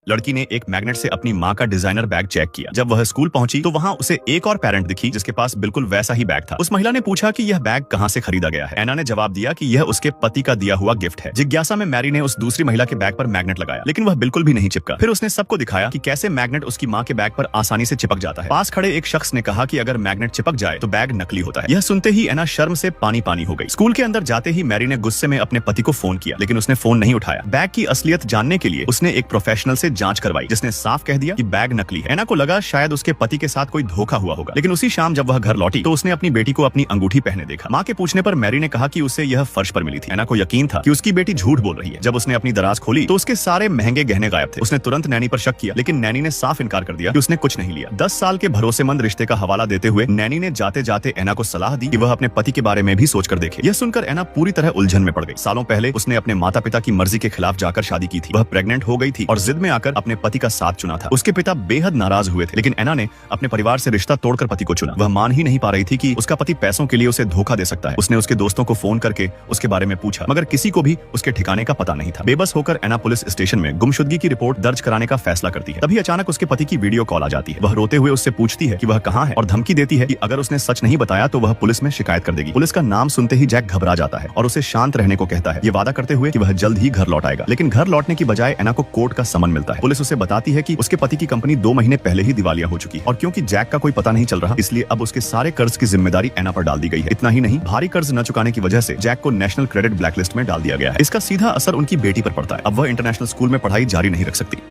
लड़की ने एक मैग्नेट से अपनी माँ का डिजाइनर बैग चेक किया। जब वह स्कूल पहुंची तो वहाँ उसे एक और पेरेंट दिखी जिसके पास बिल्कुल वैसा ही बैग था। उस महिला ने पूछा कि यह बैग कहाँ से खरीदा गया है। एना ने जवाब दिया कि यह उसके पति का दिया हुआ गिफ्ट है। जिज्ञासा में मैरी ने उस दूसरी महिला के बैग पर मैग्नेट लगाया, लेकिन वह बिल्कुल भी नहीं चिपका। फिर उसने सबको दिखाया कि कैसे मैग्नेट उसकी माँ के बैग पर आसानी से चिपक जाता है। पास खड़े एक शख्स ने कहा कि अगर मैग्नेट चिपक जाए तो बैग नकली होता है। यह सुनते ही एना शर्म से पानी पानी हो गई। स्कूल के अंदर जाते ही मैरी ने गुस्से में अपने पति को फोन किया, लेकिन उसने फोन नहीं उठाया। बैग की असलियत जानने के लिए उसने एक प्रोफेशनल से जांच करवाई, जिसने साफ कह दिया कि बैग नकली है। एना को लगा शायद उसके पति के साथ कोई धोखा हुआ होगा, लेकिन उसी शाम जब वह घर लौटी तो उसने अपनी बेटी को अपनी अंगूठी पहने देखा। माँ के पूछने पर मैरी ने कहा कि उसे यह फर्श पर मिली थी। एना को यकीन था कि उसकी बेटी झूठ बोल रही है। जब उसने अपनी दराज खोली तो उसके सारे महंगे गहने गायब थे। उसने तुरंत नैनी पर शक किया, लेकिन नैनी ने साफ इनकार कर दिया कि उसने कुछ नहीं लिया। 10 साल के भरोसेमंद रिश्ते का हवाला देते हुए नैनी ने जाते जाते एना को सलाह दी कि वह अपने पति के बारे में भी सोचकर देखे। यह सुनकर एना पूरी तरह उलझन में पड़ गई। सालों पहले उसने अपने माता पिता की मर्जी के खिलाफ जाकर शादी की थी। वह प्रेग्नेंट हो गई थी और जिद में आकर अपने पति का साथ चुना था। उसके पिता बेहद नाराज हुए थे, लेकिन एना ने अपने परिवार से रिश्ता तोड़कर पति को चुना। वह मान ही नहीं पा रही थी कि उसका पति पैसों के लिए उसे धोखा दे सकता है। उसने उसके दोस्तों को फोन करके उसके बारे में पूछा, मगर किसी को भी उसके ठिकाने का पता नहीं था। बेबस होकर एना पुलिस स्टेशन में गुमशुदगी की रिपोर्ट दर्ज कराने का फैसला करती है। तभी अचानक उसके पति की वीडियो कॉल आ जाती है। वह रोते हुए उससे पूछती है कि वह कहाँ है और धमकी देती है कि अगर उसने सच नहीं बताया तो वह पुलिस में शिकायत कर देगी। पुलिस का नाम सुनते ही जैक घबरा जाता है और उसे शांत रहने को कहता है, ये वादा करते हुए कि वह जल्द ही घर लौट आएगा। लेकिन घर लौटने की बजाय एना को कोर्ट का समन मिलता है। पुलिस उसे बताती है कि उसके पति की कंपनी 2 महीने पहले ही दिवालिया हो चुकी है और क्योंकि जैक का कोई पता नहीं चल रहा, इसलिए अब उसके सारे कर्ज की जिम्मेदारी एना पर डाल दी गई है। इतना ही नहीं, भारी कर्ज न चुकाने की वजह से जैक को नेशनल क्रेडिट ब्लैकलिस्ट में डाल दिया गया है। इसका सीधा असर उनकी बेटी पर पड़ता है। अब वह इंटरनेशनल स्कूल में पढ़ाई जारी नहीं रख सकती।